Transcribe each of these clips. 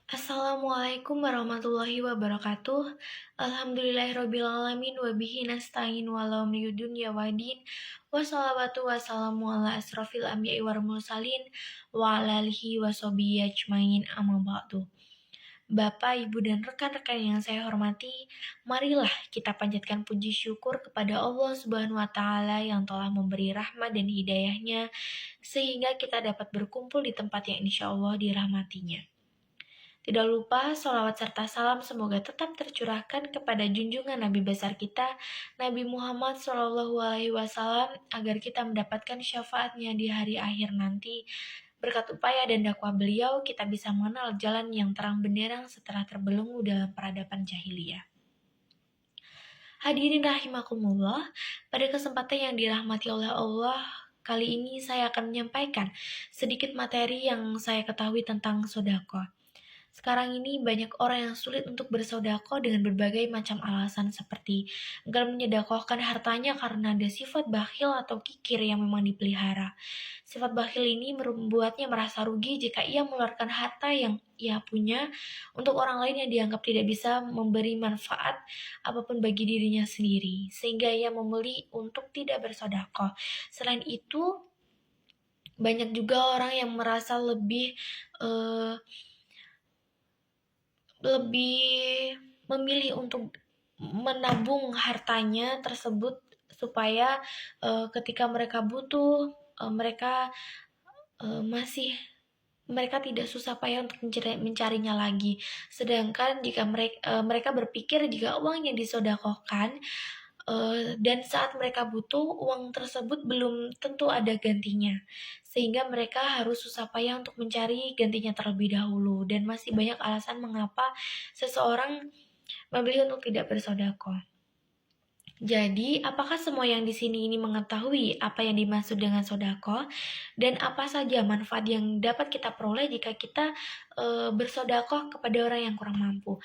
Assalamualaikum warahmatullahi wabarakatuh. Alhamdulillahirrabbilalamin wabihi nasta'in walau dunya wadin. Wassalawatu wassalamu ala asrofil anbiya'i wal mursalin wa ala alihi wa sahbihi ajmain amma ba'du. Bapak, Ibu, dan rekan-rekan yang saya hormati, marilah kita panjatkan puji syukur kepada Allah Subhanahu wa Ta'ala yang telah memberi rahmat dan hidayahnya, sehingga kita dapat berkumpul di tempat yang insya Allah dirahmatinya. Tidak lupa, sholawat serta salam semoga tetap tercurahkan kepada junjungan Nabi besar kita, Nabi Muhammad SAW, agar kita mendapatkan syafaatnya di hari akhir nanti. Berkat upaya dan dakwah beliau, kita bisa mengenal jalan yang terang benderang setelah terbelenggu dalam peradaban jahiliyah. Hadirin rahimakumullah, pada kesempatan yang dirahmati oleh Allah, kali ini saya akan menyampaikan sedikit materi yang saya ketahui tentang sedekah. Sekarang ini banyak orang yang sulit untuk bersedekah dengan berbagai macam alasan seperti enggan mensedekahkan hartanya karena ada sifat bakhil atau kikir yang memang dipelihara. Sifat bakhil ini membuatnya merasa rugi jika ia mengeluarkan harta yang ia punya untuk orang lain yang dianggap tidak bisa memberi manfaat apapun bagi dirinya sendiri, sehingga ia memilih untuk tidak bersedekah. Selain itu, banyak juga orang yang merasa lebih memilih untuk menabung hartanya tersebut supaya ketika mereka butuh mereka tidak susah payah untuk mencarinya lagi. Sedangkan jika mereka berpikir jika uang yang disedekahkan dan saat mereka butuh, uang tersebut belum tentu ada gantinya. Sehingga mereka harus susah payah untuk mencari gantinya terlebih dahulu. Dan masih banyak alasan mengapa seseorang memilih untuk tidak bersedekah. Jadi, apakah semua yang di sini ini mengetahui apa yang dimaksud dengan sedekah dan apa saja manfaat yang dapat kita peroleh jika kita bersedekah kepada orang yang kurang mampu?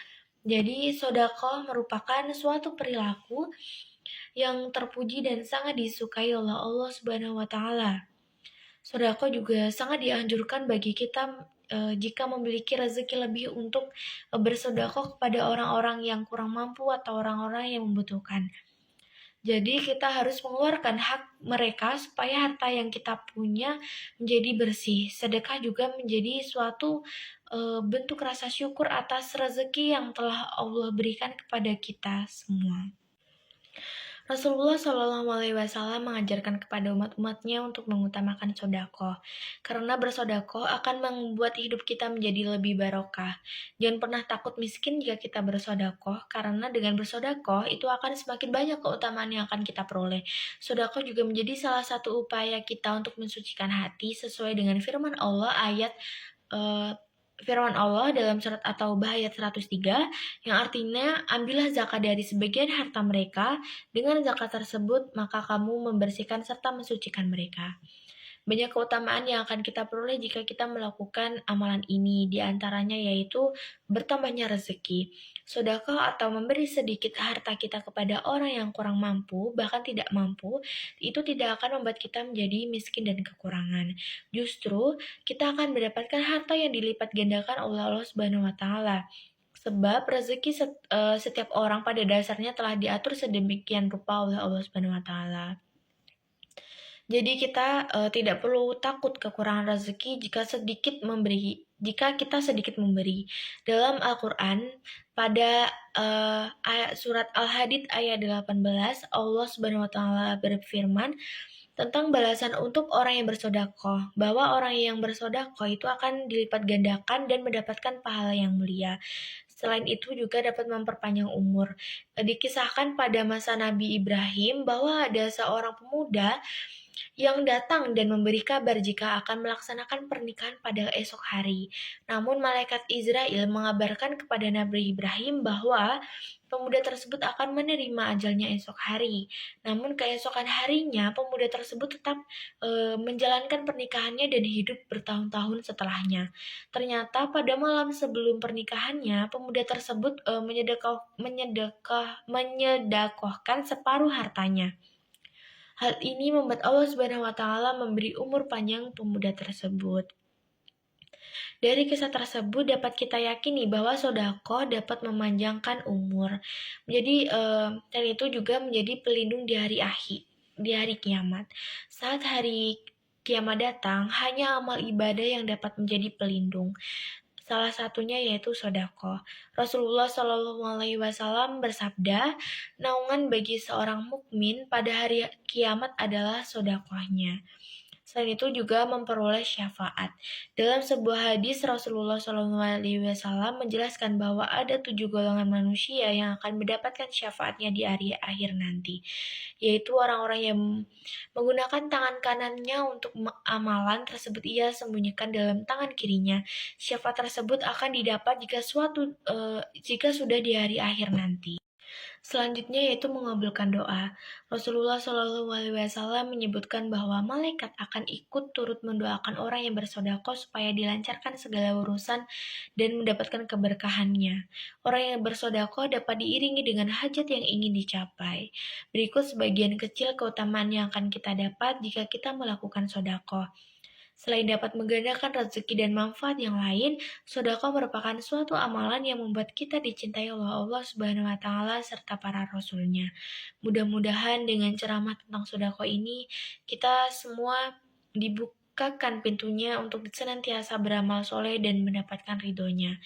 Jadi, sedekah merupakan suatu perilaku yang terpuji dan sangat disukai oleh Allah Subhanahu wa Ta'ala. Sedekah juga sangat dianjurkan bagi kita jika memiliki rezeki lebih untuk bersedekah kepada orang-orang yang kurang mampu atau orang-orang yang membutuhkan. Jadi kita harus mengeluarkan hak mereka supaya harta yang kita punya menjadi bersih. Sedekah juga menjadi suatu bentuk rasa syukur atas rezeki yang telah Allah berikan kepada kita semua. Rasulullah SAW mengajarkan kepada umat-umatnya untuk mengutamakan sedekah, karena bersedekah akan membuat hidup kita menjadi lebih barokah. Jangan pernah takut miskin jika kita bersedekah, karena dengan bersedekah itu akan semakin banyak keutamaan yang akan kita peroleh. Sedekah juga menjadi salah satu upaya kita untuk mensucikan hati sesuai dengan firman Allah dalam surat At-Taubah ayat 103 yang artinya ambillah zakat dari sebagian harta mereka, dengan zakat tersebut maka kamu membersihkan serta mensucikan mereka. Banyak keutamaan yang akan kita peroleh jika kita melakukan amalan ini, di antaranya yaitu bertambahnya rezeki. Sedekah atau memberi sedikit harta kita kepada orang yang kurang mampu, bahkan tidak mampu, itu tidak akan membuat kita menjadi miskin dan kekurangan. Justru, kita akan mendapatkan harta yang dilipat gandakan oleh Allah Subhanahu wa Ta'ala. Sebab rezeki setiap orang pada dasarnya telah diatur sedemikian rupa oleh Allah Subhanahu wa Ta'ala. Jadi kita tidak perlu takut kekurangan rezeki jika kita sedikit memberi. Dalam Al-Quran, pada surat Al-Hadid ayat 18, Allah Subhanahu wa Ta'ala berfirman tentang balasan untuk orang yang bersedekah, bahwa orang yang bersedekah itu akan dilipat gandakan dan mendapatkan pahala yang mulia. Selain itu juga dapat memperpanjang umur. Dikisahkan pada masa Nabi Ibrahim bahwa ada seorang pemuda yang datang dan memberi kabar jika akan melaksanakan pernikahan pada esok hari. Namun malaikat Israel mengabarkan kepada Nabi Ibrahim bahwa pemuda tersebut akan menerima ajalnya esok hari. Namun keesokan harinya pemuda tersebut tetap menjalankan pernikahannya dan hidup bertahun-tahun setelahnya. Ternyata pada malam sebelum pernikahannya pemuda tersebut menyedekahkan separuh hartanya. Hal ini membuat Allah Subhanahu wa Ta'ala memberi umur panjang pemuda tersebut. Dari kisah tersebut dapat kita yakini bahwa sedekah dapat memanjangkan umur. Jadi dan itu juga menjadi pelindung di hari kiamat. Saat hari kiamat datang, hanya amal ibadah yang dapat menjadi pelindung. Salah satunya yaitu sedekah. Rasulullah Shallallahu Alaihi Wasallam bersabda, naungan bagi seorang mukmin pada hari kiamat adalah sedekahnya. Selain itu juga memperoleh syafaat. Dalam sebuah hadis Rasulullah SAW menjelaskan bahwa ada 7 golongan manusia yang akan mendapatkan syafaatnya di hari akhir nanti, yaitu orang-orang yang menggunakan tangan kanannya untuk amalan tersebut ia sembunyikan dalam tangan kirinya. Syafaat tersebut akan didapat jika sudah di hari akhir nanti. Selanjutnya yaitu mengabulkan doa. Rasulullah Shallallahu Alaihi Wasallam menyebutkan bahwa malaikat akan ikut turut mendoakan orang yang bersedekah supaya dilancarkan segala urusan dan mendapatkan keberkahannya. Orang yang bersedekah dapat diiringi dengan hajat yang ingin dicapai. Berikut sebagian kecil keutamaan yang akan kita dapat jika kita melakukan sedekah. Selain dapat menggandakan rezeki dan manfaat yang lain, sedekah merupakan suatu amalan yang membuat kita dicintai oleh Allah Subhanahu wa taala serta para rasulnya. Mudah-mudahan dengan ceramah tentang sedekah ini kita semua dibukakan pintunya untuk senantiasa beramal soleh dan mendapatkan ridhonya.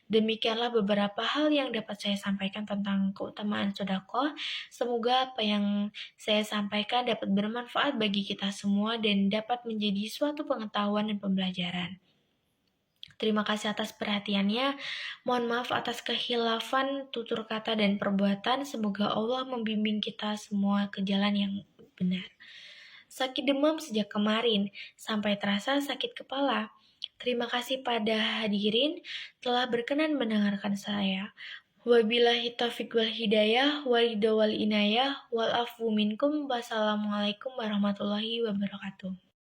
Demikianlah beberapa hal yang dapat saya sampaikan tentang keutamaan sedekah. Semoga apa yang saya sampaikan dapat bermanfaat bagi kita semua dan dapat menjadi suatu pengetahuan dan pembelajaran. Terima kasih atas perhatiannya. Mohon maaf atas kehilafan tutur kata dan perbuatan. Semoga Allah membimbing kita semua ke jalan yang benar. Sakit demam sejak kemarin, sampai terasa sakit kepala. Terima kasih pada hadirin telah berkenan mendengarkan saya. Wabillahi taufiq wal hidayah, wal inayah, wal afu minkum. Wassalamualaikum warahmatullahi wabarakatuh.